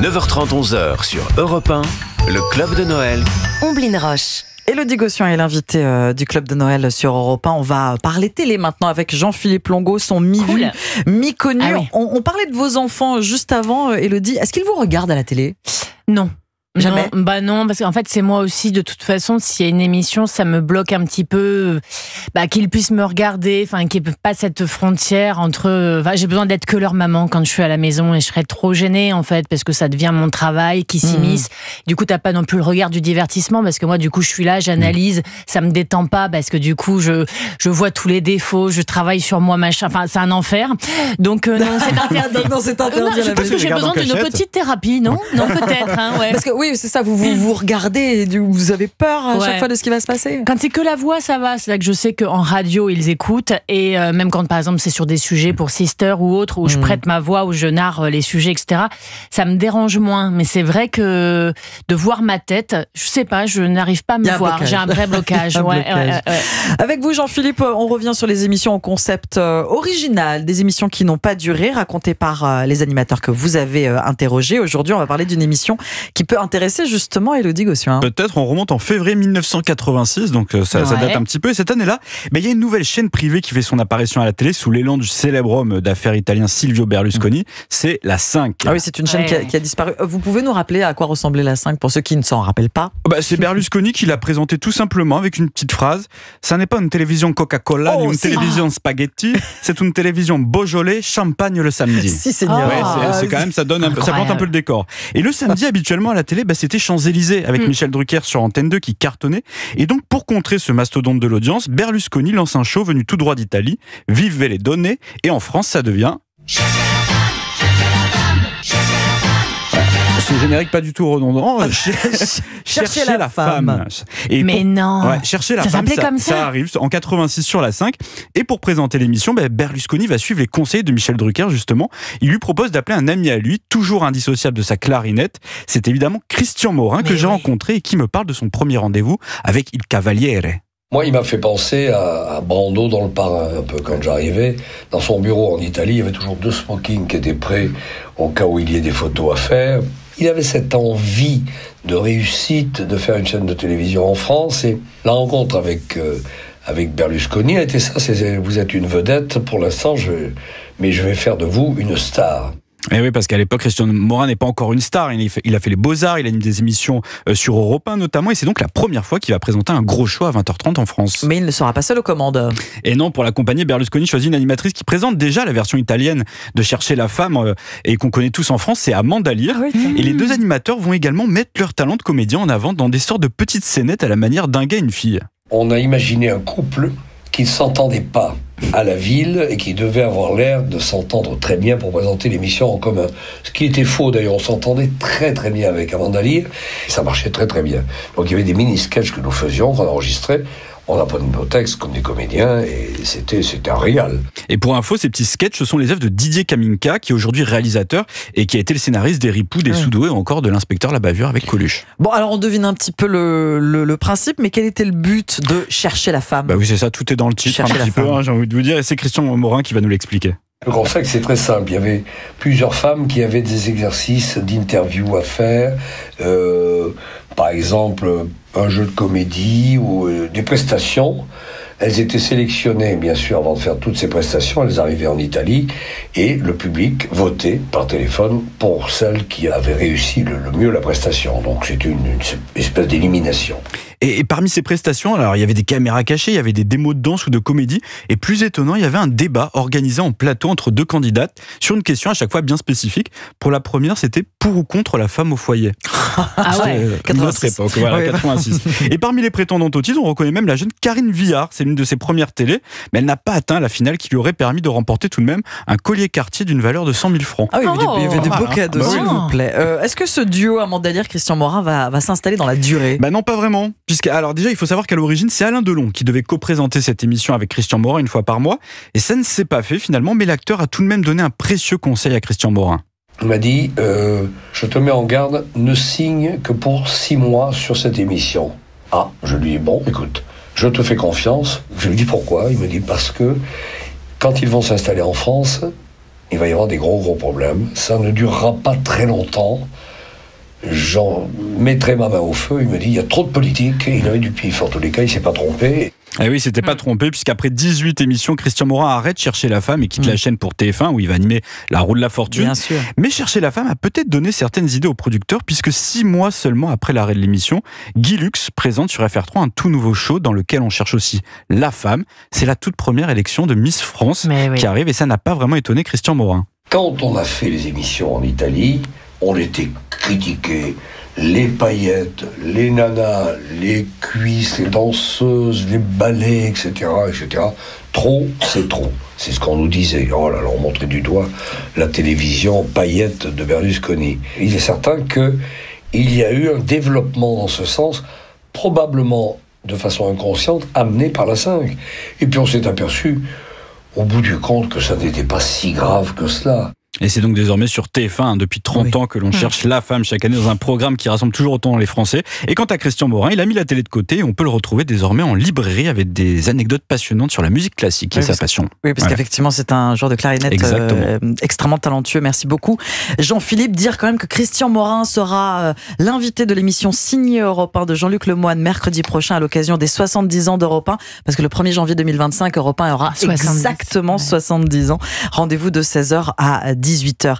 9h30, 11h sur Europe 1, le Club de Noël. Omblin Roche. Élodie Gossuin est l'invité du Club de Noël sur Europe 1. On va parler télé maintenant avec Jean-Philippe Longo, son mi-vu, mi-connu. Ah oui. On parlait de vos enfants juste avant, Élodie. Est-ce qu'ils vous regardent à la télé ? Non. Jamais. Non, parce qu'en fait c'est moi aussi de toute façon, s'il y a une émission, ça me bloque un petit peu, qu'ils puissent me regarder, qu'il n'y ait pas cette frontière entre, j'ai besoin d'être que leur maman quand je suis à la maison et je serais trop gênée en fait parce que ça devient mon travail qui s'immisce. Du coup t'as pas non plus le regard du divertissement parce que moi du coup je suis là, j'analyse, ça me détend pas parce que du coup je vois tous les défauts, je travaille sur moi machin, c'est un enfer. Donc non, c'est interdit. Non, c'est interdit. Je pense que j'ai besoin d'une petite thérapie, non peut-être. Ouais. Parce que oui, c'est ça, vous regardez et vous avez peur à chaque fois de ce qui va se passer. Quand c'est que la voix, ça va. C'est là que je sais qu'en radio, ils écoutent. Et même quand, par exemple, c'est sur des sujets pour Sister ou autre, où je prête ma voix, où je narre les sujets, etc., ça me dérange moins. Mais c'est vrai que de voir ma tête, je sais pas, je n'arrive pas à me voir. J'ai un vrai blocage. Ouais. Avec vous, Jean-Philippe, on revient sur les émissions au concept original, des émissions qui n'ont pas duré, racontées par les animateurs que vous avez interrogés. Aujourd'hui, on va parler d'une émission qui peut intéresser justement Élodie Gossuin. Peut-être, on remonte en février 1986, donc ça date un petit peu. Et cette année-là, il y a une nouvelle chaîne privée qui fait son apparition à la télé sous l'élan du célèbre homme d'affaires italien Silvio Berlusconi. C'est la 5. Ah oui, c'est une chaîne qui a disparu. Vous pouvez nous rappeler à quoi ressemblait la 5 pour ceux qui ne s'en rappellent pas ? C'est Berlusconi qui l'a présenté tout simplement avec une petite phrase. Ça n'est pas une télévision Coca-Cola ni une télévision spaghetti, c'est une télévision Beaujolais, champagne le samedi. Si, Seigneur. C'est quand même, ça plante un peu le décor. Et le samedi, habituellement à la télé, c'était Champs-Élysées avec Michel Drucker sur Antenne 2 qui cartonnait. Et donc, pour contrer ce mastodonte de l'audience, Berlusconi lance un show venu tout droit d'Italie, Vive les données, et en France, ça devient... Ce générique pas du tout redondant. Cherchez la femme. Et Cherchez la femme, ça arrive en 86 sur la 5. Et pour présenter l'émission, Berlusconi va suivre les conseils de Michel Drucker, justement. Il lui propose d'appeler un ami à lui, toujours indissociable de sa clarinette. C'est évidemment Christian Morin que j'ai rencontré et qui me parle de son premier rendez-vous avec Il Cavaliere. Moi, il m'a fait penser à Brando dans Le Parrain, un peu, quand j'arrivais. Dans son bureau en Italie, il y avait toujours 2 smokings qui étaient prêts au cas où il y ait des photos à faire. Il avait cette envie de réussite, de faire une chaîne de télévision en France. Et la rencontre avec Berlusconi a été ça. Vous êtes une vedette pour l'instant, mais je vais faire de vous une star. Et oui, parce qu'à l'époque, Christian Morin n'est pas encore une star. Il a fait les Beaux-Arts, il anime des émissions sur Europe 1 notamment, et c'est donc la première fois qu'il va présenter un gros show à 20h30 en France. Mais il ne sera pas seul aux commandes. Et non, pour l'accompagner, Berlusconi choisit une animatrice qui présente déjà la version italienne de Chercher la femme, et qu'on connaît tous en France, c'est Amanda Lear. Et les 2 animateurs vont également mettre leur talent de comédien en avant dans des sortes de petites scénettes à la manière d'un gars et une fille. On a imaginé un couple qui ne s'entendait pas à la ville et qui devait avoir l'air de s'entendre très bien pour présenter l'émission en commun. Ce qui était faux d'ailleurs, on s'entendait très très bien avec Amanda Lear et ça marchait très très bien. Donc il y avait des mini-sketchs que nous faisions, qu'on enregistrait. On apprenait nos textes comme des comédiens et c'était un régal. Et pour info, ces petits sketchs, ce sont les œuvres de Didier Kaminka, qui est aujourd'hui réalisateur et qui a été le scénariste des Ripoux, des Soudoués ou encore de l'Inspecteur la Bavure avec Coluche. Bon, alors on devine un petit peu le principe, mais quel était le but de Chercher la femme ? Oui, c'est ça, tout est dans le titre un petit peu, j'ai envie de vous dire, et c'est Christian Morin qui va nous l'expliquer. Le concept, c'est très simple. Il y avait plusieurs femmes qui avaient des exercices d'interview à faire. Par exemple, un jeu de comédie ou des prestations. Elles étaient sélectionnées, bien sûr, avant de faire toutes ces prestations. Elles arrivaient en Italie et le public votait par téléphone pour celle qui avait réussi le mieux la prestation. Donc c'était une espèce d'élimination. Et parmi ces prestations, alors il y avait des caméras cachées, il y avait des démos de danse ou de comédie, et plus étonnant, il y avait un débat organisé en plateau entre 2 candidates sur une question à chaque fois bien spécifique. Pour la première, c'était pour ou contre la femme au foyer. Notre époque, 86. Et parmi les prétendantes au titre, on reconnaît même la jeune Karine Viard. C'est l'une de ses premières télés, mais elle n'a pas atteint la finale qui lui aurait permis de remporter tout de même un collier Cartier d'une valeur de 100 000 francs. Ah oui, il y avait des beaux cadeaux, s'il vous plaît. Est-ce que ce duo Amanda Lear, Christian Morin va s'installer dans la durée ? Non, pas vraiment. Alors déjà, il faut savoir qu'à l'origine, c'est Alain Delon qui devait co-présenter cette émission avec Christian Morin une fois par mois. Et ça ne s'est pas fait finalement, mais l'acteur a tout de même donné un précieux conseil à Christian Morin. Il m'a dit, je te mets en garde, ne signe que pour 6 mois sur cette émission. Ah, je lui dis, bon, écoute, je te fais confiance. Je lui dis pourquoi. Il me dit, parce que quand ils vont s'installer en France, il va y avoir des gros problèmes. Ça ne durera pas très longtemps. J'en mettrai ma main au feu. Il me dit, il y a trop de politique. Et il avait du pif. En tous les cas, il ne s'est pas trompé. Eh oui, c'était pas trompé, puisqu'après 18 émissions, Christian Morin arrête Chercher la femme et quitte la chaîne pour TF1, où il va animer La roue de la fortune. Bien sûr. Mais Chercher la femme a peut-être donné certaines idées aux producteurs, puisque 6 mois seulement après l'arrêt de l'émission, Guy Lux présente sur FR3 un tout nouveau show dans lequel on cherche aussi la femme. C'est la toute première élection de Miss France qui arrive, et ça n'a pas vraiment étonné Christian Morin. Quand on a fait les émissions en Italie, on était critiqués. Les paillettes, les nanas, les cuisses, les danseuses, les ballets, etc., etc. Trop, c'est trop. C'est ce qu'on nous disait. Oh là là, on montrait du doigt la télévision paillettes de Berlusconi. Il est certain qu'il y a eu un développement dans ce sens, probablement de façon inconsciente, amené par la 5. Et puis on s'est aperçu, au bout du compte, que ça n'était pas si grave que cela. Et c'est donc désormais sur TF1 depuis 30 ans que l'on cherche la femme chaque année dans un programme qui rassemble toujours autant les Français. Et quant à Christian Morin, il a mis la télé de côté et on peut le retrouver désormais en librairie avec des anecdotes passionnantes sur la musique classique et sa passion. Oui, parce qu'effectivement, c'est un joueur de clarinette extrêmement talentueux. Merci beaucoup. Jean-Philippe, dire quand même que Christian Morin sera l'invité de l'émission Signé Europe 1 de Jean-Luc Lemoyne mercredi prochain à l'occasion des 70 ans d'Europe 1, parce que le 1er janvier 2025, Europe 1 aura exactement 70 ans. Rendez-vous de 16h à 18h.